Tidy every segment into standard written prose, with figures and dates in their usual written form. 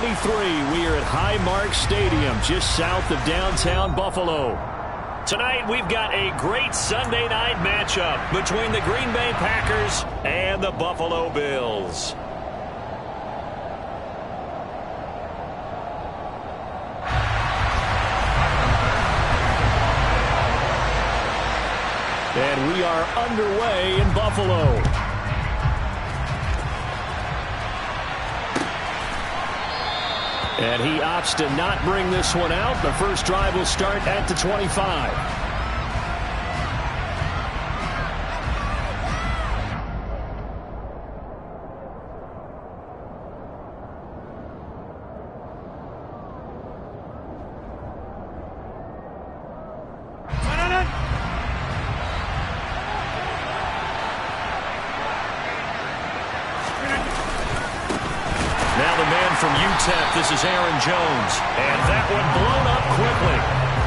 We are at Highmark Stadium, just south of downtown Buffalo. Tonight, we've got a great Sunday night matchup between the Green Bay Packers and the Buffalo Bills. And we are underway in Buffalo. And he opts to not bring this one out. The first drive will start at the 25. This is Aaron Jones, and that one blown up quickly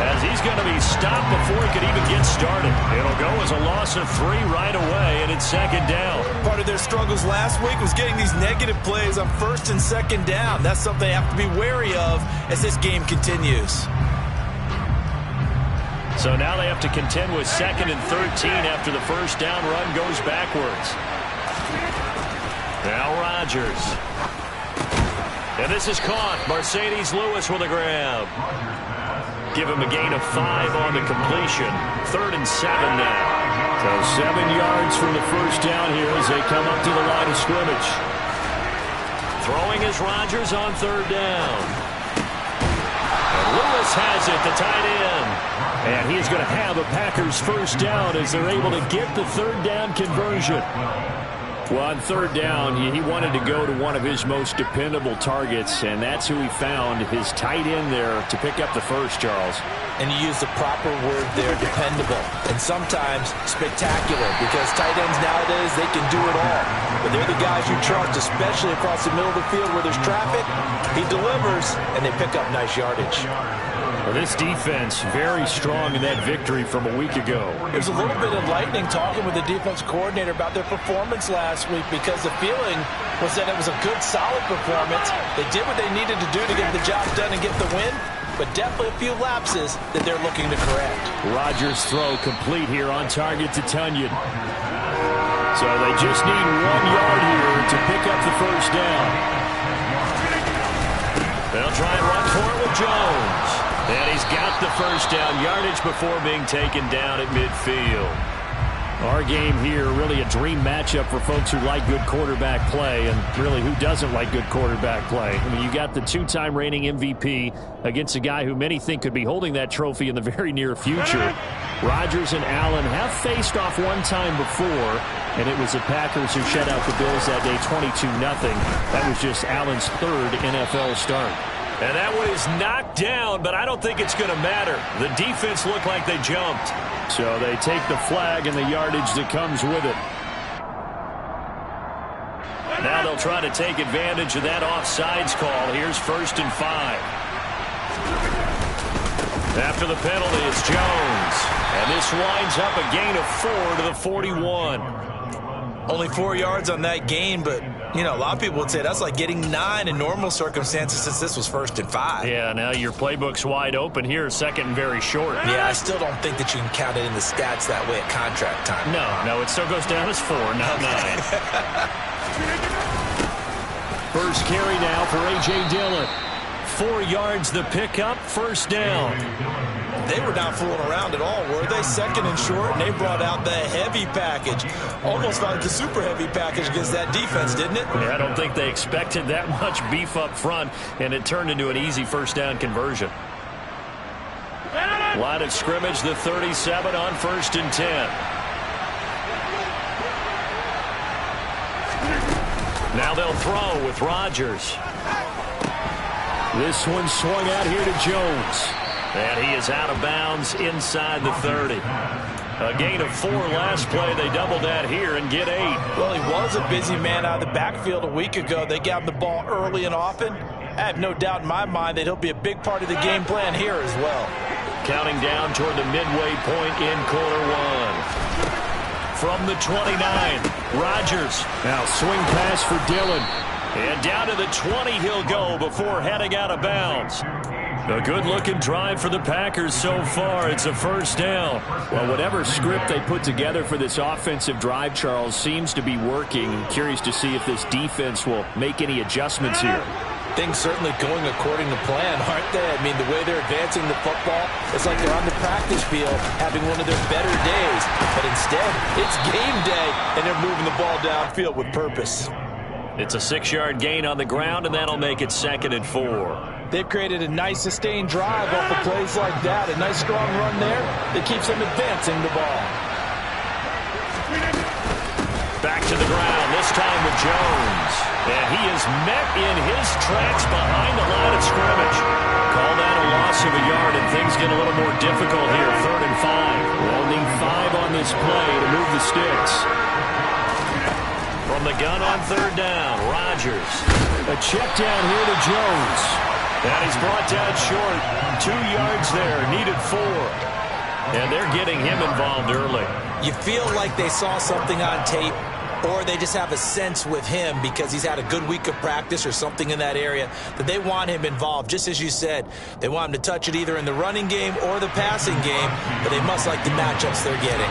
as he's going to be stopped before he could even get started. It'll go as a loss of 3 right away, and it's second down. Part of their struggles last week was getting these negative plays on first and second down. That's something they have to be wary of as this game continues. So now they have to contend with second and 13 after the first down run goes backwards. Now Rodgers. And this is caught. Mercedes Lewis with a grab. Give him a gain of 5 on the completion. 3rd and 7 now. So 7 yards from the first down here as they come up to the line of scrimmage. Throwing is Rodgers on 3rd down. And Lewis has it, the tight end. And he's going to have a Packers first down as they're able to get the 3rd down conversion. Well, on 3rd down, he wanted to go to one of his most dependable targets, and that's who he found, his tight end there, to pick up the first, Charles. And you use the proper word there, dependable, and sometimes spectacular, because tight ends nowadays, they can do it all. But they're the guys you trust, especially across the middle of the field where there's traffic. He delivers, and they pick up nice yardage. Well, this defense very strong in that victory from a week ago. There's a little bit of lightning talking with the defense coordinator about their performance last week because the feeling was that it was a good, solid performance. They did what they needed to do to get the job done and get the win, but definitely a few lapses that they're looking to correct. Rodgers' throw complete here on target to Tunyon. So they just need 1 yard here to pick up the first down. They'll try and run for it with Jones. And he's got the first down yardage before being taken down at midfield. Our game here, really a dream matchup for folks who like good quarterback play, and really who doesn't like good quarterback play. I mean, you got the 2-time reigning MVP against a guy who many think could be holding that trophy in the very near future. Rodgers and Allen have faced off one time before, and it was the Packers who shut out the Bills that day 22-0. That was just Allen's 3rd NFL start. And that one is knocked down, but I don't think it's going to matter. The defense looked like they jumped. So they take the flag and the yardage that comes with it. Now they'll try to take advantage of that offsides call. Here's 1st and 5. After the penalty, it's Jones. And this winds up a gain of 4 to the 41. Only 4 yards on that gain, but, you know, a lot of people would say that's like getting 9 in normal circumstances since this was 1st and 5. Yeah, now your playbook's wide open here, 2nd and very short. Yeah, I still don't think that you can count it in the stats that way at contract time. No, it still goes down as 4, not 9. First carry now for A.J. Dillon. 4 yards the pickup, first down. They were not fooling around at all, were they? 2nd and short, and they brought out the heavy package. Almost like the super heavy package against that defense, didn't it? Yeah, I don't think they expected that much beef up front, and it turned into an easy first down conversion. Line of scrimmage, the 37 on 1st and 10. Now they'll throw with Rodgers. This one swung out here to Jones. And he is out of bounds inside the 30. A gain of 4 last play. They double that here and get 8. Well, he was a busy man out of the backfield a week ago. They got him the ball early and often. I have no doubt in my mind that he'll be a big part of the game plan here as well. Counting down toward the midway point in quarter 1. From the 29, Rodgers. Now swing pass for Dillon. And down to the 20 he'll go before heading out of bounds. A good-looking drive for the Packers so far. It's a first down. Well, whatever script they put together for this offensive drive, Charles, seems to be working. I'm curious to see if this defense will make any adjustments here. Things certainly going according to plan, aren't they? I mean, the way they're advancing the football, it's like they're on the practice field having one of their better days. But instead, it's game day, and they're moving the ball downfield with purpose. It's a 6-yard gain on the ground, and that'll make it 2nd and 4. They've created a nice sustained drive off of plays like that. A nice strong run there that keeps them advancing the ball. Back to the ground, this time with Jones. And he is met in his tracks behind the line of scrimmage. Call that a loss of a yard, and things get a little more difficult here. 3rd and 5. We'll need 5 on this play to move the sticks. From the gun on 3rd down, Rodgers. A check down here to Jones. And he's brought down short. 2 yards there, needed 4. And they're getting him involved early. You feel like they saw something on tape, or they just have a sense with him because he's had a good week of practice or something in that area that they want him involved. Just as you said, they want him to touch it either in the running game or the passing game, but they must like the matchups they're getting.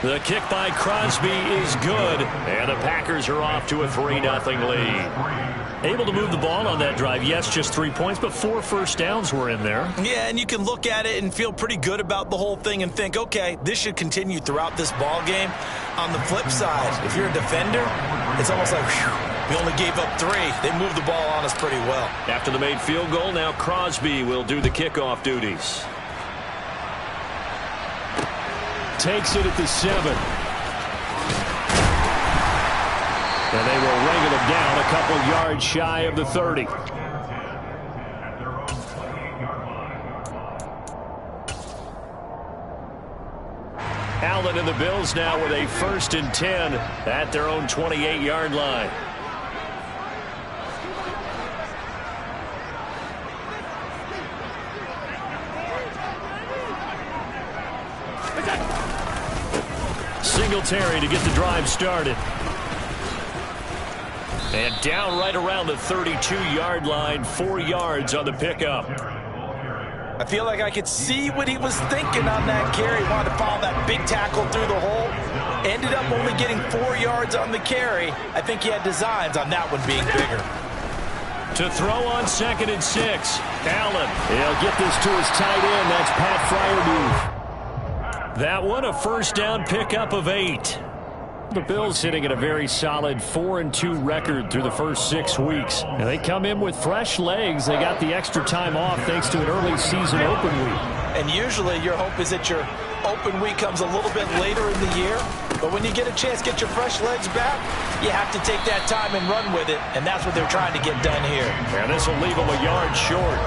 The kick by Crosby is good, and the Packers are off to a 3-0 lead. Able to move the ball on that drive. Yes, just 3 points, but 4 first downs were in there. Yeah, and you can look at it and feel pretty good about the whole thing and think, okay, this should continue throughout this ball game. On the flip side, if you're a defender, it's almost like, whew, we only gave up 3. They moved the ball on us pretty well. After the made field goal, now Crosby will do the kickoff duties. Takes it at the 7. And they will wrangle him down a couple yards shy of the 30. Allen and the Bills now with a 1st and 10 at their own 28-yard line. Singletary to get the drive started. And down right around the 32-yard line, 4 yards on the pickup. I feel like I could see what he was thinking on that carry. He wanted to follow that big tackle through the hole. Ended up only getting 4 yards on the carry. I think he had designs on that one being bigger. To throw on 2nd and 6. Allen. He'll get this to his tight end. That's Pat Freiermuth. That one, a first down pickup of 8. The Bills sitting at a very solid 4-2 record through the first 6 weeks. And they come in with fresh legs. They got the extra time off thanks to an early season open week. And usually your hope is that your open week comes a little bit later in the year. But when you get a chance to get your fresh legs back, you have to take that time and run with it. And that's what they're trying to get done here. And this will leave them a yard short.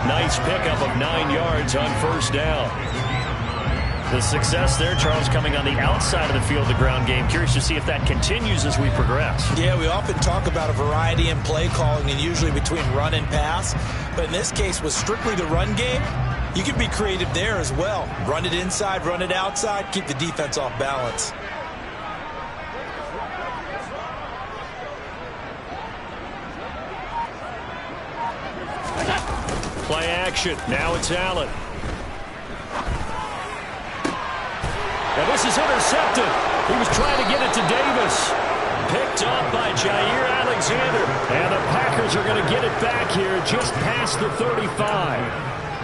Nice pickup of 9 yards on first down. The success there, Charles, coming on the outside of the field, the ground game. Curious to see if that continues as we progress. Yeah, we often talk about a variety in play calling and usually between run and pass. But in this case, with strictly the run game, you can be creative there as well. Run it inside, run it outside, keep the defense off balance. Play action. Now it's Allen. Now this is intercepted. He was trying to get it to Davis. Picked up by Jair Alexander. And the Packers are going to get it back here just past the 35.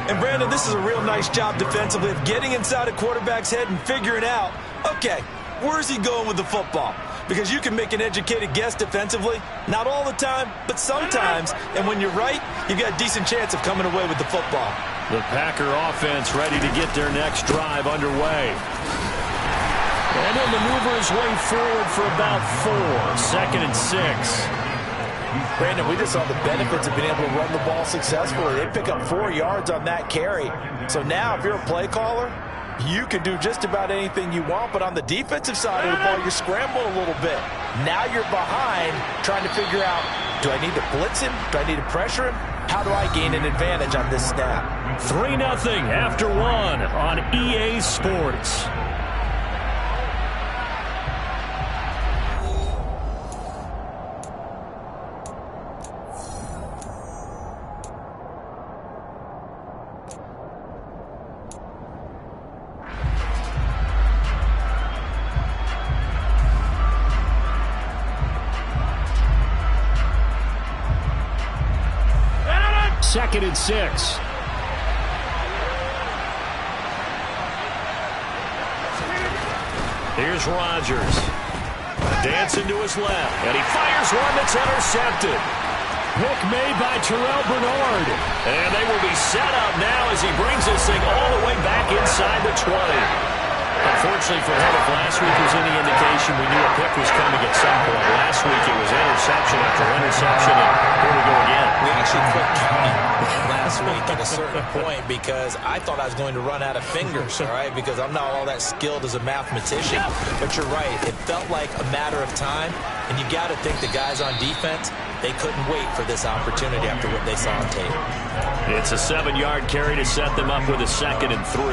And Brandon, this is a real nice job defensively of getting inside a quarterback's head and figuring out, okay, where's he going with the football? Because you can make an educated guess defensively. Not all the time, but sometimes. And when you're right, you've got a decent chance of coming away with the football. The Packer offense ready to get their next drive underway. And he'll maneuver his way forward for about 4. 2nd and 6. Brandon, we just saw the benefits of being able to run the ball successfully. They pick up 4 yards on that carry. So now if you're a play caller, you can do just about anything you want. But on the defensive side of the ball, you scramble a little bit. Now you're behind trying to figure out, do I need to blitz him? Do I need to pressure him? How do I gain an advantage on this snap? 3-0 after 1 on EA Sports. 2nd and 6. Here's Rodgers. Dancing to his left, and he fires one that's intercepted. Pick made by Terrell Bernard. And they will be set up now as he brings this thing all the way back inside the 20. Unfortunately for him, if last week was any indication, we knew a pick was coming at some point. Last week it was interception after interception, and here we go again. We actually quit counting last week at a certain point because I thought I was going to run out of fingers, all right, because I'm not all that skilled as a mathematician. But you're right. It felt like a matter of time, and you got to think the guys on defense, they couldn't wait for this opportunity after what they saw on tape. It's a 7-yard carry to set them up with a 2nd and 3.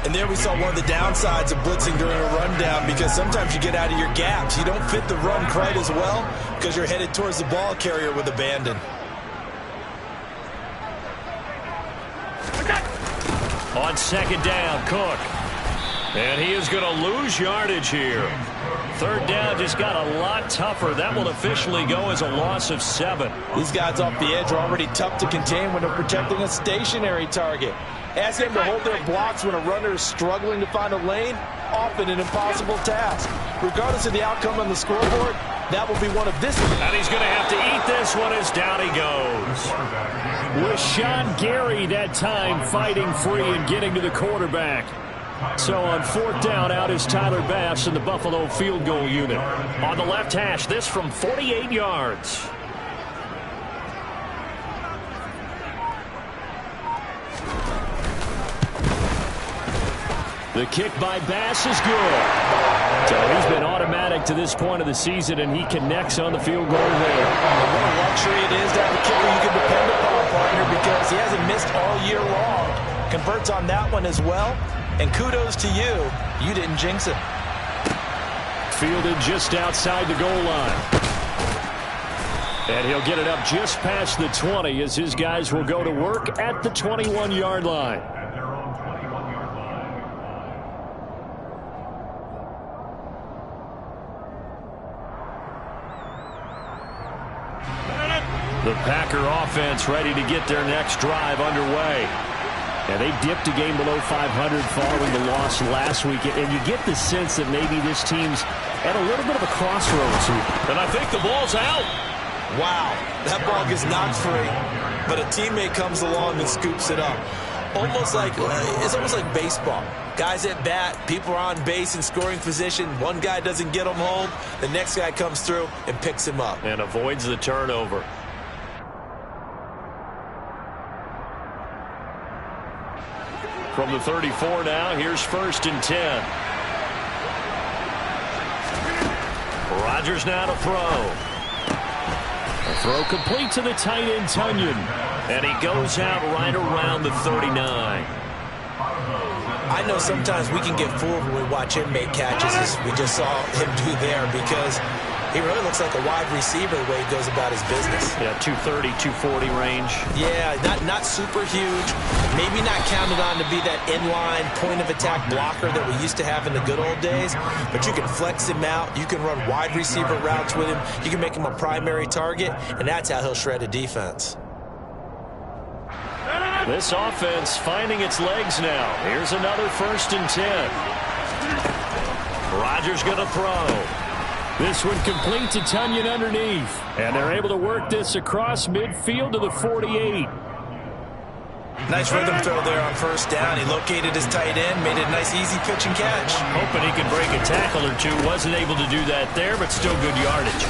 And there we saw one of the downsides of blitzing during a rundown because sometimes you get out of your gaps. You don't fit the run quite as well because you're headed towards the ball carrier with abandon. On 2nd down, Cook. And he is going to lose yardage here. 3rd down just got a lot tougher. That will officially go as a loss of 7. These guys off the edge are already tough to contain when they're protecting a stationary target. Ask them to hold their blocks when a runner is struggling to find a lane, often an impossible task. Regardless of the outcome on the scoreboard, that will be one of this. And he's going to have to eat this one as down he goes. With Sean Gary that time fighting free and getting to the quarterback. So on 4th down, out is Tyler Bass in the Buffalo field goal unit. On the left hash, this from 48 yards. The kick by Bass is good. So he's been automatic to this point of the season, and he connects on the field goal there. And what a luxury it is to have a kicker you can depend upon, partner, because he hasn't missed all year long. Converts on that one as well. And kudos to you. You didn't jinx it. Fielded just outside the goal line. And he'll get it up just past the 20 as his guys will go to work at the 21-yard line. The Packer offense ready to get their next drive underway. And they dipped a game below 500 following the loss last week. And you get the sense that maybe this team's at a little bit of a crossroads here. And I think the ball's out. Wow, that ball gets knocked free, but a teammate comes along and scoops it up. It's almost like baseball. Guys at bat, people are on base in scoring position. One guy doesn't get him home. The next guy comes through and picks him up. And avoids the turnover. From the 34 now, here's 1st and 10. Rodgers now to throw. A throw complete to the tight end, Tunyon. And he goes out right around the 39. I know sometimes we can get fooled when we watch him make catches, as we just saw him do there, because he really looks like a wide receiver the way he goes about his business. Yeah, 230, 240 range. Yeah, not super huge. Maybe not counted on to be that inline point-of-attack blocker that we used to have in the good old days, but you can flex him out. You can run wide receiver routes with him. You can make him a primary target, and that's how he'll shred a defense. This offense finding its legs now. Here's another 1st and 10. Rodgers going to throw. This one complete to Tunyon underneath. And they're able to work this across midfield to the 48. Nice rhythm throw there on 1st down. He located his tight end, made it a nice easy pitch and catch. Hoping he could break a tackle or two. Wasn't able to do that there, but still good yardage.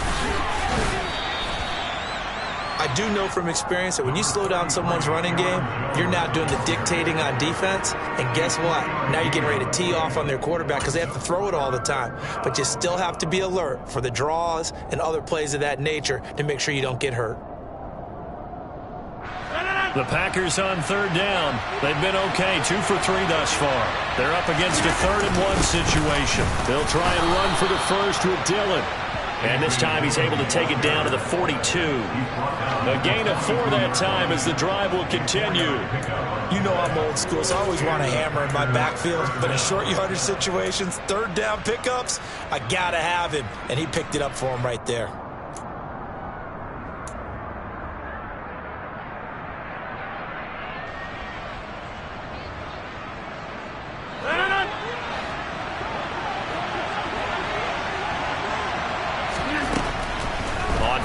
I do know from experience that when you slow down someone's running game, you're now doing the dictating on defense. And guess what? Now you're getting ready to tee off on their quarterback because they have to throw it all the time. But you still have to be alert for the draws and other plays of that nature to make sure you don't get hurt. The Packers on 3rd down. They've been okay, 2 for 3 thus far. They're up against a 3rd and 1 situation. They'll try and run for the first with Dillon. And this time he's able to take it down to the 42. A gain of 4 that time as the drive will continue. You know I'm old school, so I always want a hammer in my backfield. But in short yardage situations, 3rd down pickups, I got to have him. And he picked it up for him right there.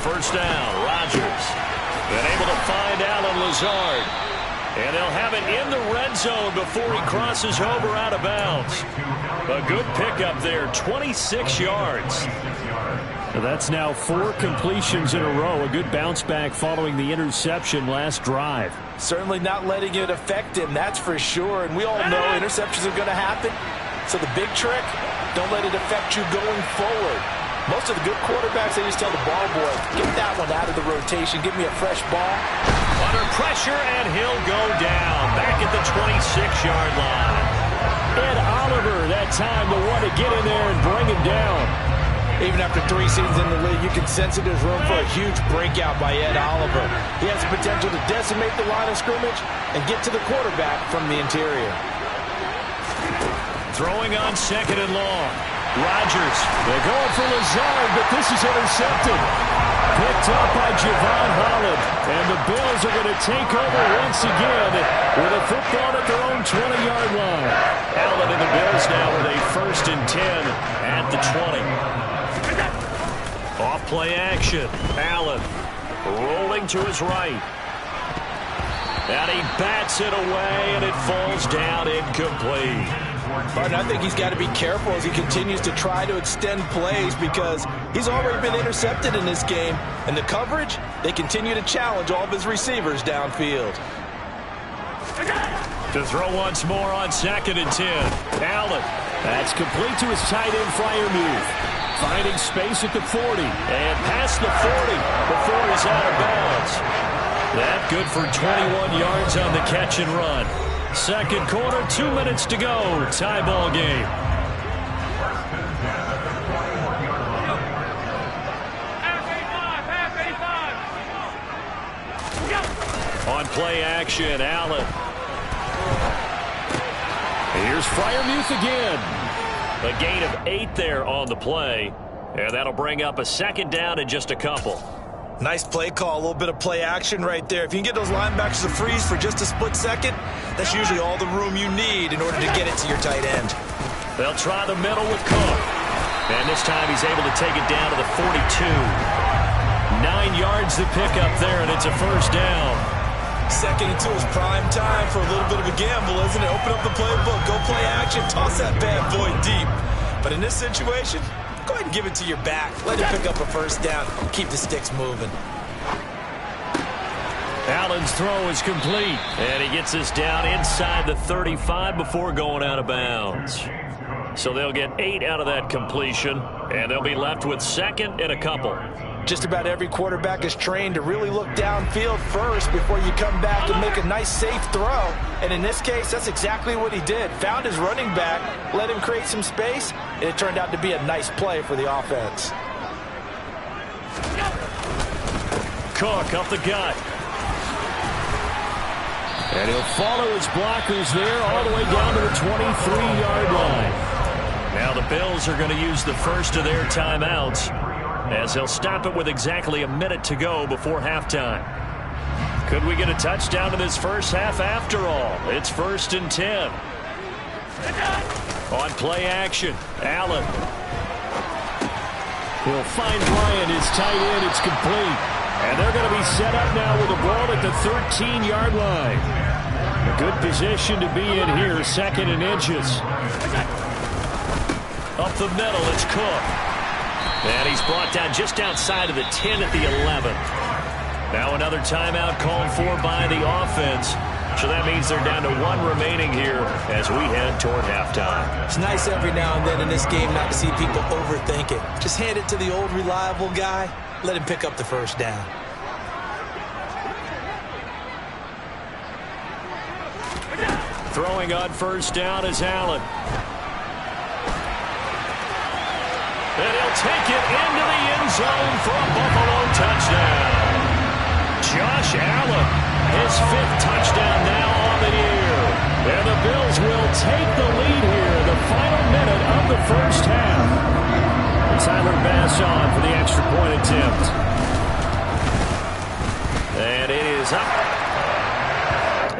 first down. Rodgers been able to find Allen Lazard. And they'll have it in the red zone before he crosses over out of bounds. A good pickup there, 26 yards. That's now 4 completions in a row. A good bounce back following the interception last drive. Certainly not letting it affect him, that's for sure. And we all know interceptions are going to happen. So the big trick, don't let it affect you going forward. Most of the good quarterbacks, they just tell the ball boy, get that one out of the rotation, give me a fresh ball. Under pressure, and he'll go down. Back at the 26-yard line. Ed Oliver, that time the one to get in there and bring him down. Even after 3 seasons in the league, you can sense that there's room for a huge breakout by Ed Oliver. He has the potential to decimate the line of scrimmage and get to the quarterback from the interior. Throwing on 2nd and long. Rodgers. They're going for Lazard, but this is intercepted. Picked up by Javon Holland. And the Bills are going to take over once again with a football at their own 20-yard line. Allen and the Bills now with a 1st and 10 at the 20. Off play action. Allen rolling to his right. And he bats it away, and it falls down incomplete. But I think he's got to be careful as he continues to try to extend plays because he's already been intercepted in this game. And the coverage, they continue to challenge all of his receivers downfield. To throw once more on 2nd and 10. Allen. That's complete to his tight end Freiermuth. Finding space at the 40. And past the 40 before he's out of bounds. That good for 21 yards on the catch and run. Second quarter, 2 minutes to go. Tie ball game. On play action, Allen. Here's Freiermuth again. A gain of 8 there on the play. And that'll bring up a 2nd down in just a couple. Nice play call, a little bit of play action right there. If you can get those linebackers to freeze for just a split second, that's usually all the room you need in order to get it to your tight end. They'll try the middle with Cook. And this time he's able to take it down to the 42. 9 yards to pick up there, and it's a 1st down. 2nd and 2 is prime time for a little bit of a gamble, isn't it? Open up the playbook, go play action, toss that bad boy deep. But in this situation, go ahead and give it to your back. Let him pick up a 1st down. Keep the sticks moving. Allen's throw is complete. And he gets this down inside the 35 before going out of bounds. So they'll get 8 out of that completion. And they'll be left with 2nd and a couple. Just about every quarterback is trained to really look downfield first before you come back and make a nice, safe throw. And in this case, that's exactly what he did. Found his running back, let him create some space, and it turned out to be a nice play for the offense. Cook up the gut. And he'll follow his blockers there all the way down to the 23-yard line. Now the Bills are going to use the first of their timeouts, as they'll stop it with exactly a minute to go before halftime. Could we get a touchdown in this first half after all? It's 1st and 10. On play action, Allen. He'll find Bryant, his tight end. It's complete. And they're going to be set up now with the ball at the 13-yard line. A good position to be in here, 2nd and inches. Up the middle, it's Cook. And he's brought down just outside of the 10 at the 11. Now another timeout called for by the offense. So that means they're down to 1 remaining here as we head toward halftime. It's nice every now and then in this game not to see people overthink it. Just hand it to the old reliable guy. Let him pick up the 1st down. Throwing on 1st down is Allen. And he'll take it into the end zone for a Buffalo touchdown. Josh Allen, his 5th touchdown now on the year. And the Bills will take the lead here, the final minute of the first half. And Tyler Bass on for the extra point attempt. And it is up.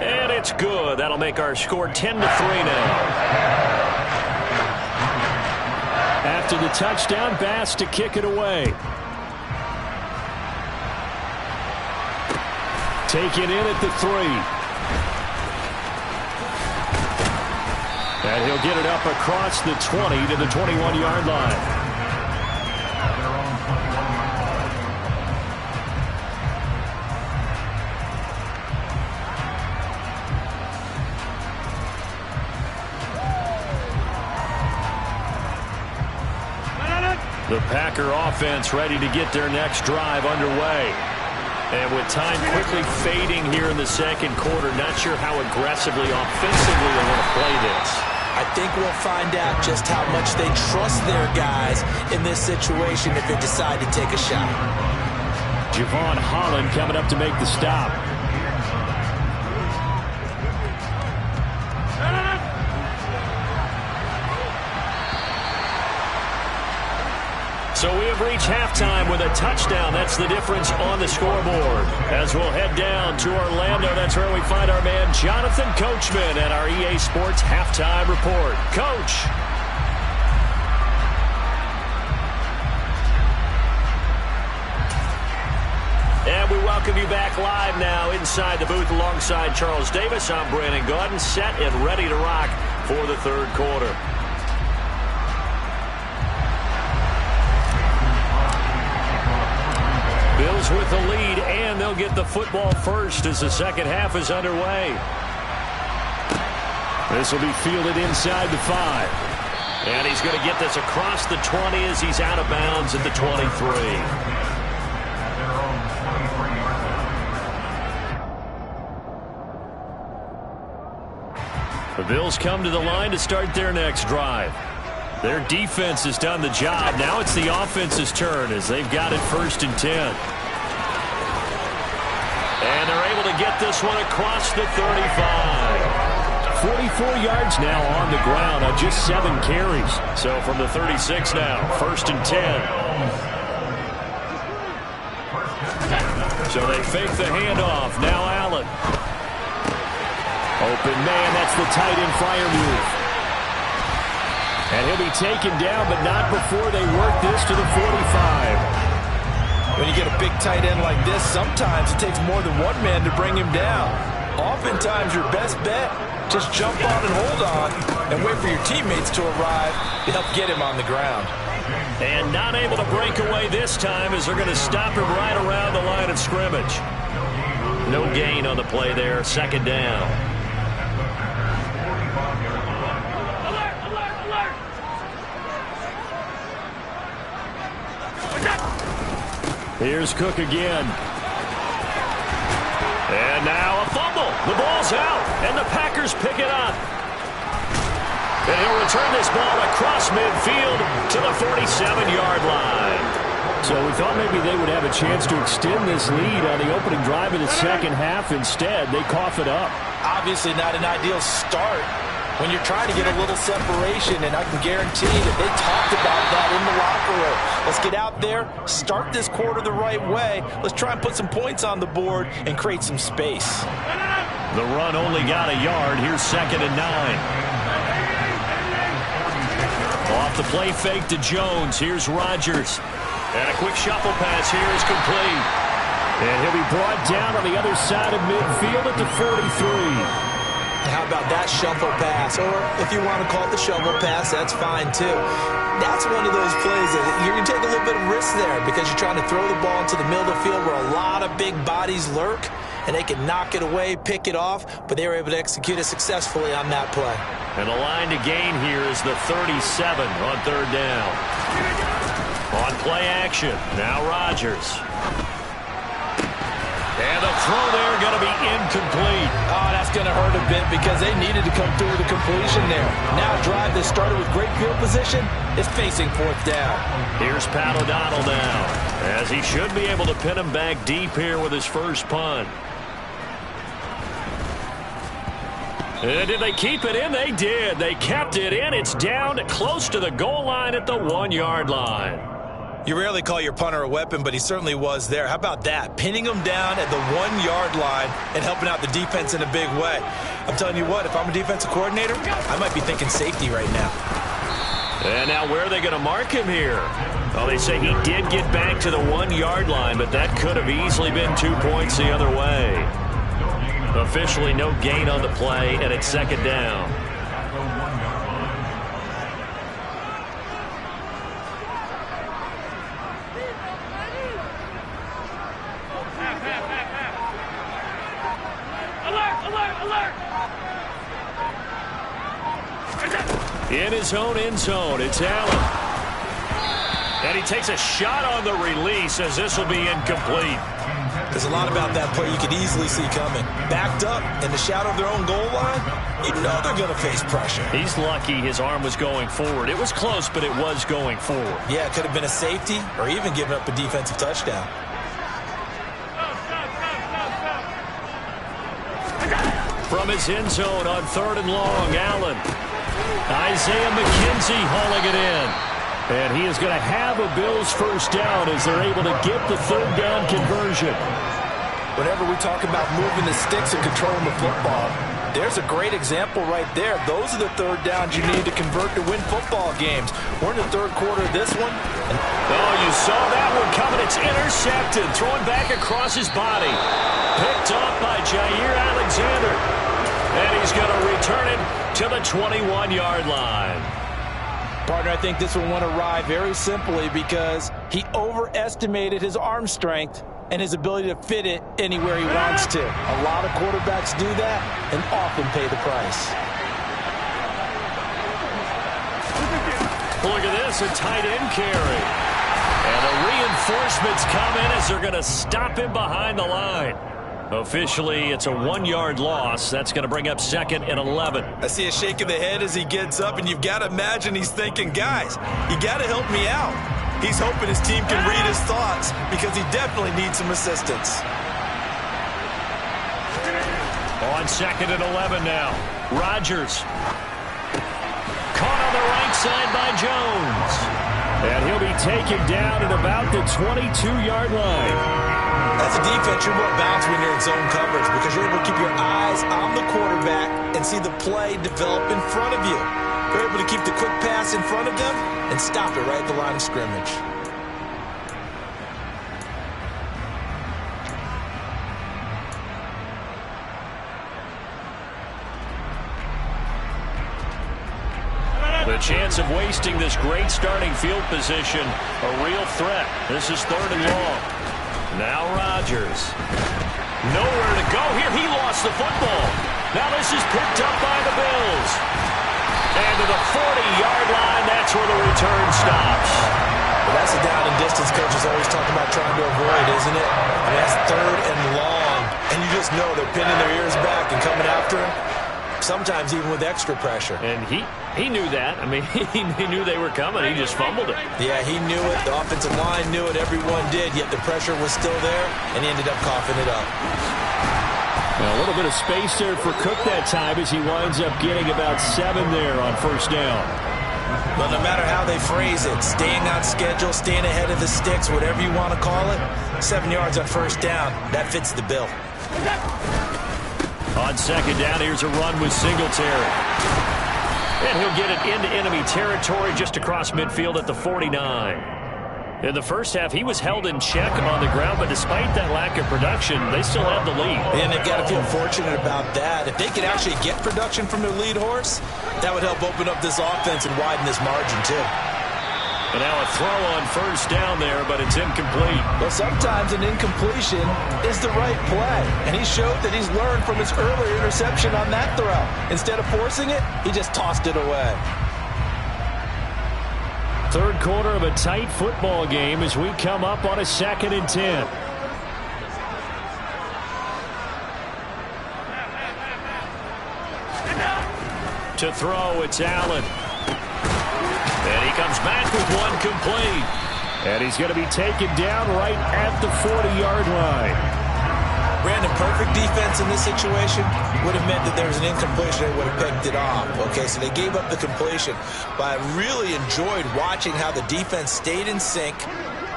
And it's good. That'll make our score 10-3 now. After the touchdown, Bass to kick it away. Taken in at the 3. And he'll get it up across the 20 to the 21-yard line. The Packer offense ready to get their next drive underway. And with time quickly fading here in the second quarter, not sure how aggressively, offensively they want to play this. I think we'll find out just how much they trust their guys in this situation if they decide to take a shot. Jevon Holland coming up to make the stop. So we have reached halftime with a touchdown. That's the difference on the scoreboard. As we'll head down to Orlando, that's where we find our man Jonathan Coachman at our EA Sports Halftime Report. Coach. And we welcome you back live now inside the booth alongside Charles Davis. I'm Brandon Gaudin, set and ready to rock for the third quarter. Bills with the lead, and they'll get the football first as the second half is underway. This will be fielded inside the 5. And he's going to get this across the 20 as he's out of bounds at the 23. The Bills come to the line to start their next drive. Their defense has done the job. Now it's the offense's turn as they've got it 1st and 10. And they're able to get this one across the 35. 44 yards now on the ground on just 7 carries. So from the 36 now, 1st and 10. So they fake the handoff. Now Allen. Open man, that's the tight end flyer move. And he'll be taken down, but not before they work this to the 45. When you get a big tight end like this, sometimes it takes more than one man to bring him down. Oftentimes, your best bet, just jump on and hold on and wait for your teammates to arrive to help get him on the ground. And not able to break away this time as they're going to stop him right around the line of scrimmage. No gain on the play there, 2nd down. Here's Cook again. And now a fumble. The ball's out, and the Packers pick it up. And he'll return this ball across midfield to the 47-yard line. So we thought maybe they would have a chance to extend this lead on the opening drive of the second half. Instead, they cough it up. Obviously not an ideal start when you're trying to get a little separation, and I can guarantee that they talked about that in the locker room. Let's get out there, start this quarter the right way. Let's try and put some points on the board and create some space. The run only got a yard. Here's 2nd and 9. Off the play fake to Jones. Here's Rodgers. And a quick shuffle pass here is complete. And he'll be brought down on the other side of midfield at the 43. How about that shuffle pass? Or if you want to call it the shovel pass, that's fine too. That's one of those plays that you're going to take a little bit of risk there because you're trying to throw the ball into the middle of the field where a lot of big bodies lurk, and they can knock it away, pick it off, but they were able to execute it successfully on that play. And the line to gain here is the 37 on 3rd down. On play action, now Rodgers. And the throw there going to be incomplete. Oh, that's going to hurt a bit because they needed to come through with a completion there. Now a drive that started with great field position is facing 4th down. Here's Pat O'Donnell now, as he should be able to pin him back deep here with his first punt. And did they keep it in? They did. They kept it in. It's down close to the goal line at the 1-yard line. You rarely call your punter a weapon, but he certainly was there. How about that? Pinning him down at the 1-yard line and helping out the defense in a big way. I'm telling you what, if I'm a defensive coordinator, I might be thinking safety right now. And now where are they going to mark him here? Well, they say he did get back to the 1-yard line, but that could have easily been 2 points the other way. Officially no gain on the play, and it's second down. In his own end zone, it's Allen. And he takes a shot on the release as this will be incomplete. There's a lot about that play you could easily see coming. Backed up in the shadow of their own goal line, you know they're going to face pressure. He's lucky his arm was going forward. It was close, but it was going forward. Yeah, it could have been a safety or even given up a defensive touchdown. From his end zone on 3rd and long, Allen. Isaiah McKenzie hauling it in. And he is going to have a Bills first down as they're able to get the 3rd down conversion. Whenever we talk about moving the sticks and controlling the football, there's a great example right there. Those are the 3rd downs you need to convert to win football games. We're in the 3rd quarter of this one. Oh, you saw that one coming. It's intercepted. Throwing back across his body. Picked up by Jair Alexander. And he's going to return it to the 21-yard line. Partner, I think this one went awry very simply because he overestimated his arm strength and his ability to fit it anywhere he wants to. A lot of quarterbacks do that and often pay the price. Look at this, a tight end carry. And the reinforcements come in as they're going to stop him behind the line. Officially, it's a 1-yard loss. That's going to bring up 2nd and 11. I see a shake of the head as he gets up, and you've got to imagine he's thinking, guys, you got to help me out. He's hoping his team can read his thoughts because he definitely needs some assistance. On 2nd and 11 now. Rodgers. Caught on the right side by Jones. And he'll be taken down at about the 22-yard line. As a defense, you're more balanced when you're in zone coverage because you're able to keep your eyes on the quarterback and see the play develop in front of you. You're able to keep the quick pass in front of them and stop it right at the line of scrimmage. The chance of wasting this great starting field position, a real threat. This is 3rd and long. Now Rodgers. Nowhere to go here. He lost the football. Now this is picked up by the Bills. And to the 40-yard line, that's where the return stops. Well, that's a down and distance coaches always talk about trying to avoid, isn't it? I mean, that's 3rd and long. And you just know they're pinning their ears back and coming after him. Sometimes even with extra pressure. And he knew that. I mean, he knew they were coming. He just fumbled it. Yeah, he knew it. The offensive line knew it. Everyone did. Yet the pressure was still there, and he ended up coughing it up. Well, a little bit of space there for Cook that time as he winds up getting about 7 there on 1st down. But no matter how they phrase it, staying on schedule, staying ahead of the sticks, whatever you want to call it, 7 yards on 1st down, that fits the bill. On 2nd down, here's a run with Singletary. And he'll get it into enemy territory just across midfield at the 49. In the first half, he was held in check on the ground, but despite that lack of production, they still have the lead. And they've got to feel fortunate about that. If they could actually get production from their lead horse, that would help open up this offense and widen this margin, too. And now a throw on 1st down there, but it's incomplete. Well, sometimes an incompletion is the right play. And he showed that he's learned from his earlier interception on that throw. Instead of forcing it, he just tossed it away. 3rd quarter of a tight football game as we come up on a 2nd and 10. To throw, it's Allen. And he comes back with one complete. And he's going to be taken down right at the 40-yard line. Brandon, perfect defense in this situation would have meant that there was an incompletion. They would have picked it off. Okay, so they gave up the completion. But I really enjoyed watching how the defense stayed in sync,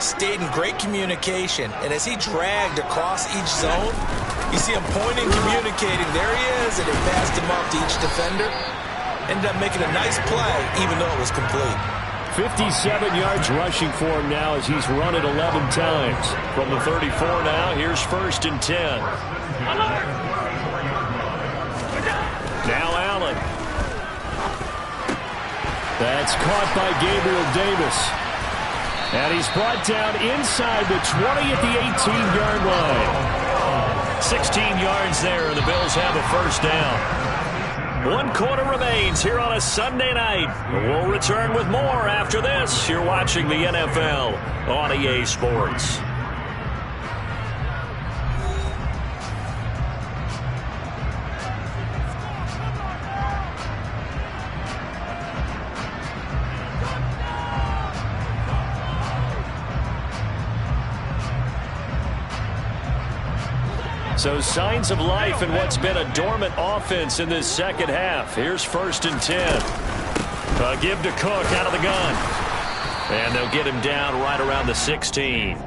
stayed in great communication. And as he dragged across each zone, you see him pointing, communicating. There he is, and they passed him off to each defender. Ended up making a nice play, even though it was complete. 57 yards rushing for him now as he's run it 11 times. From the 34 now, here's 1st and 10. Now Allen. That's caught by Gabriel Davis. And he's brought down inside the 20 at the 18-yard line. 16 yards there, and the Bills have a 1st down. 1 quarter remains here on a Sunday night. We'll return with more after this. You're watching the NFL on EA Sports. So signs of life in what's been a dormant offense in this second half. Here's 1st and 10. Give to Cook out of the gun. And they'll get him down right around the 16.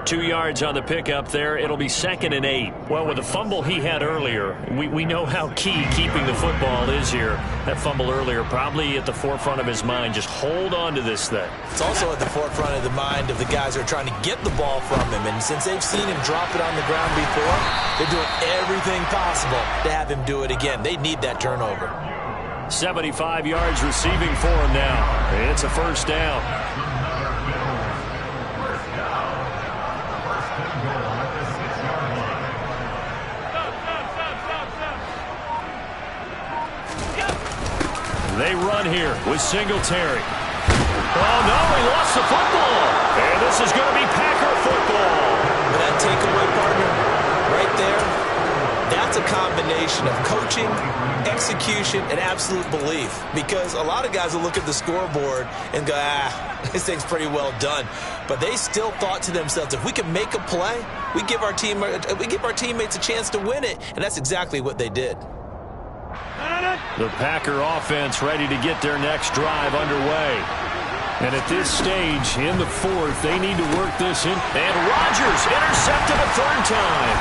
2 yards on the pickup there. It'll be 2nd and 8. Well, with the fumble he had earlier, we know how key keeping the football is here. That fumble earlier probably at the forefront of his mind. Just hold on to this thing. It's also at the forefront of the mind of the guys who are trying to get the ball from him. And since they've seen him drop it on the ground before, they're doing everything possible to have him do it again. They need that turnover. 75 yards receiving for him now. It's a 1st down. They run here with Singletary. Oh, no, he lost the football. And this is going to be Packer football. But that takeaway, partner, right there, that's a combination of coaching, execution, and absolute belief. Because a lot of guys will look at the scoreboard and go, this thing's pretty well done. But they still thought to themselves, if we can make a play, we give our teammates a chance to win it. And that's exactly what they did. The Packer offense ready to get their next drive underway. And at this stage, in the 4th, they need to work this in. And Rodgers intercepted a 3rd time.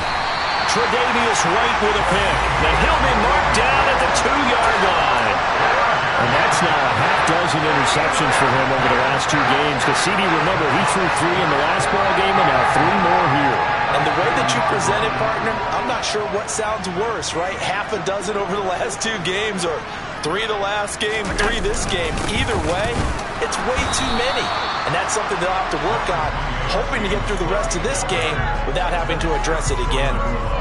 Tre'Davious White with a pick. And he'll be marked down at the 2-yard line. And that's now a half-dozen interceptions for him over the last 2 games. Because CD, remember, he threw 3 in the last ball game and now 3 more here. And the way that you present it, partner, I'm not sure what sounds worse, right? Half a dozen over the last 2 games or 3 the last game, 3 this game. Either way, it's way too many. And that's something they'll have to work on, hoping to get through the rest of this game without having to address it again.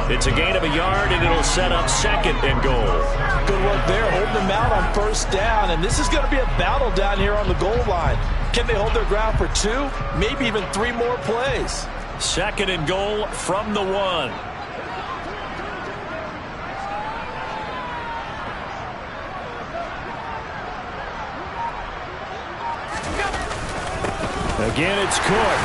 It's a gain of a yard, and it'll set up 2nd and goal. Good work there, holding them out on 1st down. And this is going to be a battle down here on the goal line. Can they hold their ground for 2, maybe even 3 more plays? 2nd and goal from the 1. Again, it's Cook.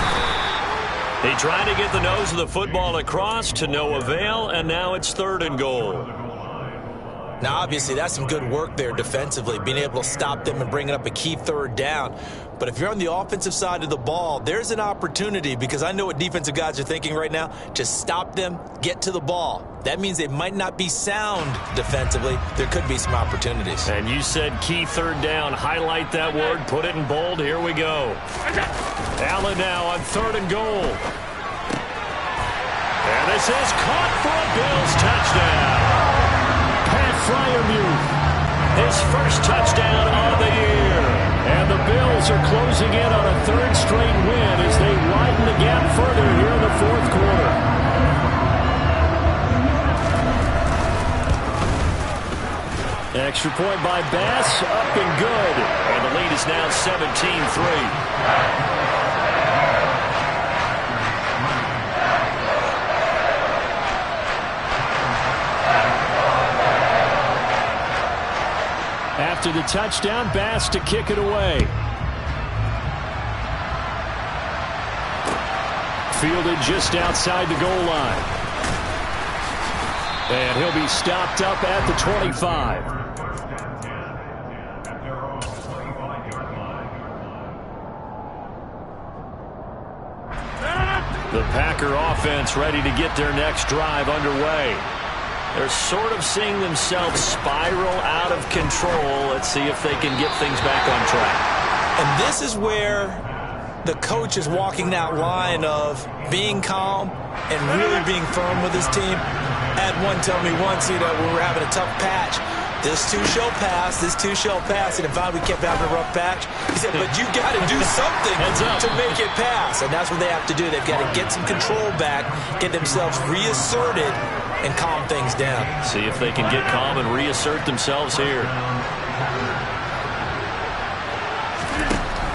They try to get the nose of the football across to no avail, and now it's 3rd and goal. Now, obviously, that's some good work there defensively, being able to stop them and bringing up a key 3rd down. But if you're on the offensive side of the ball, there's an opportunity, because I know what defensive guys are thinking right now, to stop them, get to the ball. That means they might not be sound defensively. There could be some opportunities. And you said key 3rd down. Highlight that word. Put it in bold. Here we go. Allen now on 3rd and goal. And this is caught for a Bills touchdown. Pat Freiermuth, his 1st touchdown of the year. And the Bills are closing in on a 3rd straight win as they widen the gap further here in the 4th quarter. Extra point by Bass, up and good. And the lead is now 17-3. After the touchdown, Bass to kick it away. Fielded just outside the goal line. And he'll be stopped up at the 25. The Packer offense ready to get their next drive underway. They're sort of seeing themselves spiral out of control. Let's see if they can get things back on track. And this is where the coach is walking that line of being calm and really being firm with his team. I had one tell me once, when we were having a tough patch, this too shall pass, this too shall pass. And if we kept having a rough patch, he said, but you got to do something to make it pass. And that's what they have to do. They've got to get some control back, get themselves reasserted, and calm things down. See if they can get calm and reassert themselves here.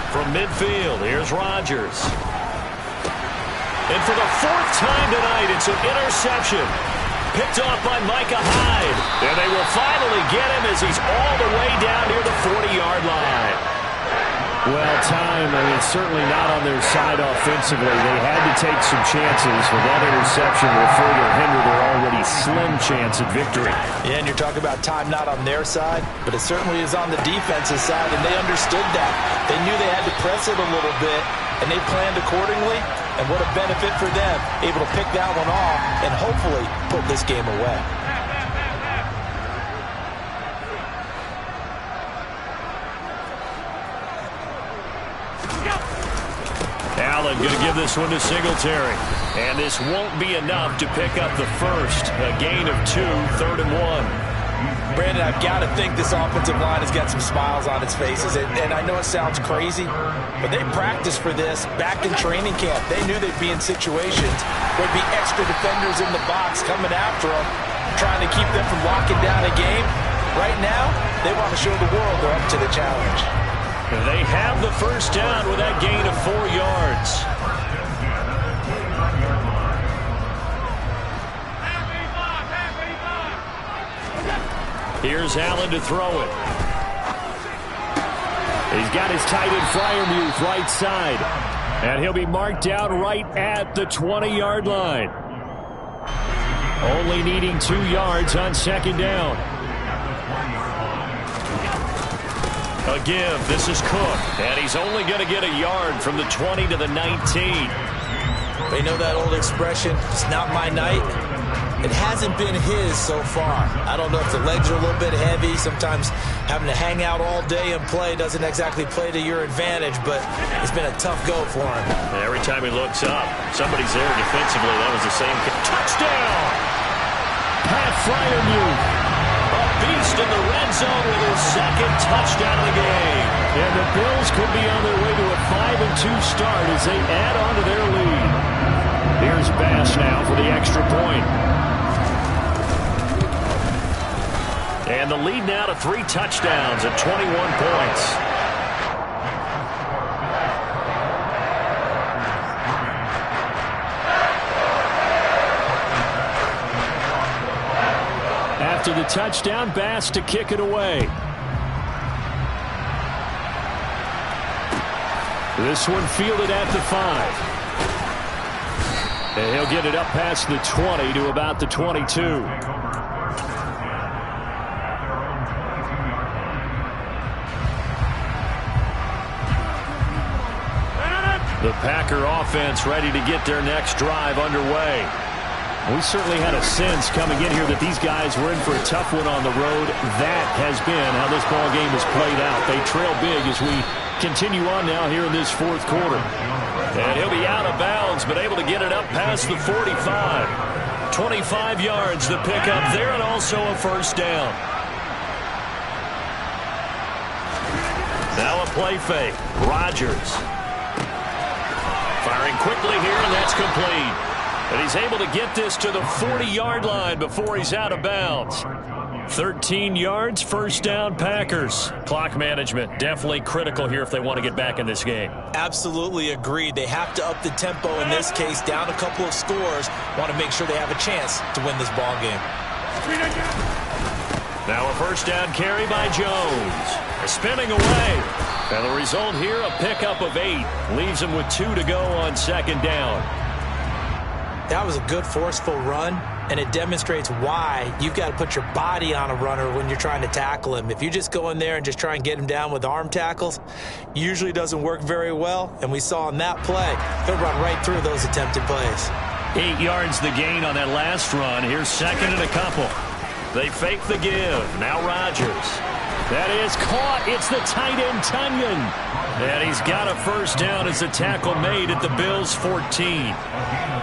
From midfield, here's Rodgers. And for the fourth time tonight, it's an interception. Picked off by Micah Hyde. And they will finally get him as he's all the way down near the 40-yard line. Well, time, it's certainly not on their side offensively. They had to take some chances, but that interception will further hinder their already slim chance at victory. Yeah, and you're talking about time not on their side, but it certainly is on the defensive side, and they understood that. They knew they had to press it a little bit, and they planned accordingly, and what a benefit for them, able to pick that one off and hopefully put this game away. Allen going to give this one to Singletary. And this won't be enough to pick up the first. A gain of 2, 3rd and 1. Brandon, I've got to think this offensive line has got some smiles on its faces. And I know it sounds crazy, but they practiced for this back in training camp. They knew they'd be in situations where there'd be extra defenders in the box coming after them, trying to keep them from locking down a game. Right now, they want to show the world they're up to the challenge. They have the first down with that gain of 4 yards. Here's Allen to throw it. He's got his tight end Freiermuth right side. And he'll be marked down right at the 20-yard line. Only needing 2 yards on second down. A give. This is Cook. And he's only going to get a yard from the 20 to the 19. They know that old expression, it's not my night. It hasn't been his so far. I don't know if the legs are a little bit heavy. Sometimes having to hang out all day and play doesn't exactly play to your advantage, but it's been a tough go for him. Every time he looks up, somebody's there defensively. That was the same. Touchdown! Pat Freiermuth. A beast in the red zone with his second touchdown of the game. And the Bills could be on their way to a 5-2 start as they add on to their lead. Here's Bass now for the extra point. And the lead now to 3 touchdowns at 21 points. After the touchdown, Bass to kick it away. This one fielded at the 5. And he'll get it up past the 20 to about the 22. The Packer offense ready to get their next drive underway. We certainly had a sense coming in here that these guys were in for a tough one on the road. That has been how this ball game has played out. They trail big as we continue on now here in this fourth quarter. And he'll be out of bounds, but able to get it up past the 45. 25 yards the pickup there, and also a first down. Now a play fake. Rodgers. Firing quickly here, and that's complete. And he's able to get this to the 40-yard line before he's out of bounds. 13 yards, first down, Packers. Clock management definitely critical here if they want to get back in this game. Absolutely agreed. They have to up the tempo in this case, down a couple of scores. Want to make sure they have a chance to win this ball game. Now a first down carry by Jones. Spinning away. And the result here, a pickup of 8. Leaves him with 2 to go on second down. That was a good forceful run, and it demonstrates why you've got to put your body on a runner when you're trying to tackle him. If you just go in there and just try and get him down with arm tackles, usually doesn't work very well, and we saw in that play, he'll run right through those attempted plays. 8 yards the gain on that last run. Here's second and a couple. They fake the give. Now Rodgers. That is caught. It's the tight end, Tunyon. And he's got a first down as a tackle made at the Bills' 14.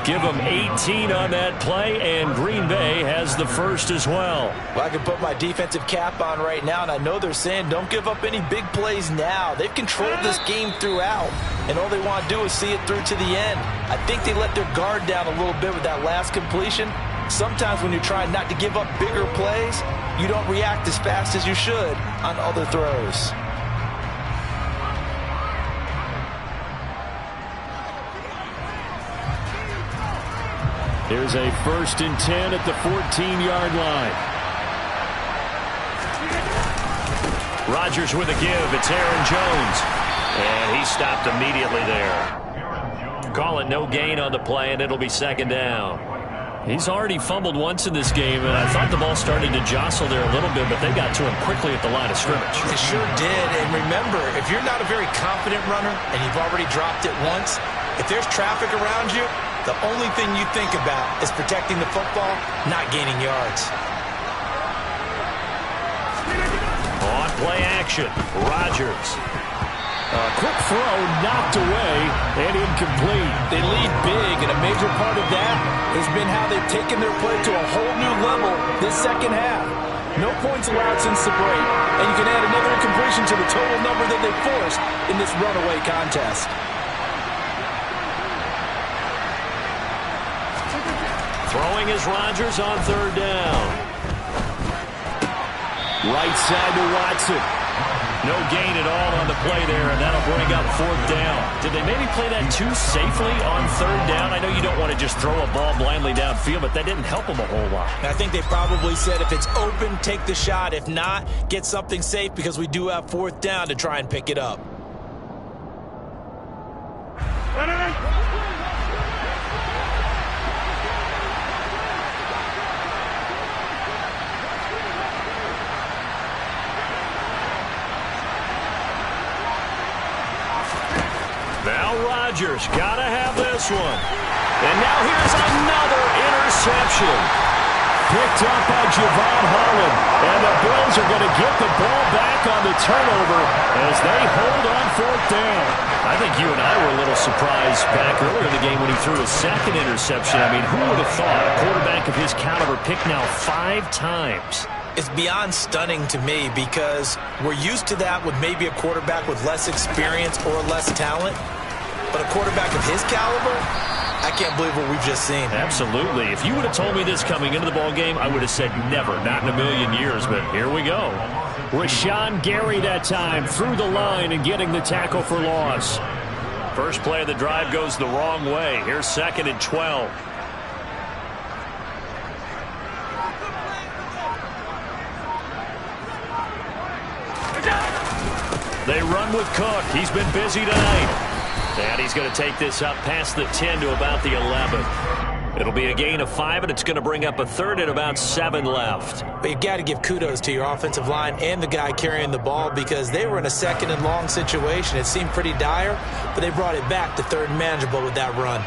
Give them 18 on that play, and Green Bay has the first as well. Well, I can put my defensive cap on right now, and I know they're saying don't give up any big plays now. They've controlled this game throughout, and all they want to do is see it through to the end. I think they let their guard down a little bit with that last completion. Sometimes when you're trying not to give up bigger plays, you don't react as fast as you should on other throws. Here's a 1st and 10 at the 14-yard line. Rodgers with a give. It's Aaron Jones. And he stopped immediately there. Call it no gain on the play, and it'll be 2nd down. He's already fumbled once in this game, and I thought the ball started to jostle there a little bit, but they got to him quickly at the line of scrimmage. It sure did, and remember, if you're not a very confident runner and you've already dropped it once, if there's traffic around you, the only thing you think about is protecting the football, not gaining yards. On play action, Rodgers. A quick throw knocked away and incomplete. They lead big, and a major part of that has been how they've taken their play to a whole new level this second half. No points allowed since the break, and you can add another incompletion to the total number that they forced in this runaway contest. Throwing is Rodgers on 3rd down. Right side to Watson. No gain at all on the play there, and that'll bring up 4th down. Did they maybe play that too safely on 3rd down? I know you don't want to just throw a ball blindly downfield, but that didn't help them a whole lot. I think they probably said if it's open, take the shot. If not, get something safe because we do have 4th down to try and pick it up. Now Rodgers, gotta have this one. And now here's another interception. Picked up by Javon Holland. And the Bills are going to get the ball back on the turnover as they hold on 4th down. I think you and I were a little surprised back earlier in the game when he threw his 2nd interception. I mean, who would have thought a quarterback of his caliber picked now 5 times? It's beyond stunning to me because we're used to that with maybe a quarterback with less experience or less talent. But a quarterback of his caliber, I can't believe what we've just seen. Absolutely. If you would have told me this coming into the ball game, I would have said never, not in a million years. But here we go. Rashawn Gary that time through the line and getting the tackle for loss. First play of the drive goes the wrong way. Here's 2nd and 12. They run with Cook. He's been busy tonight. And he's going to take this up past the 10 to about the 11. It'll be a gain of 5, and it's going to bring up a 3rd and about 7 left. But you've got to give kudos to your offensive line and the guy carrying the ball because they were in a 2nd and long situation. It seemed pretty dire, but they brought it back to 3rd and manageable with that run.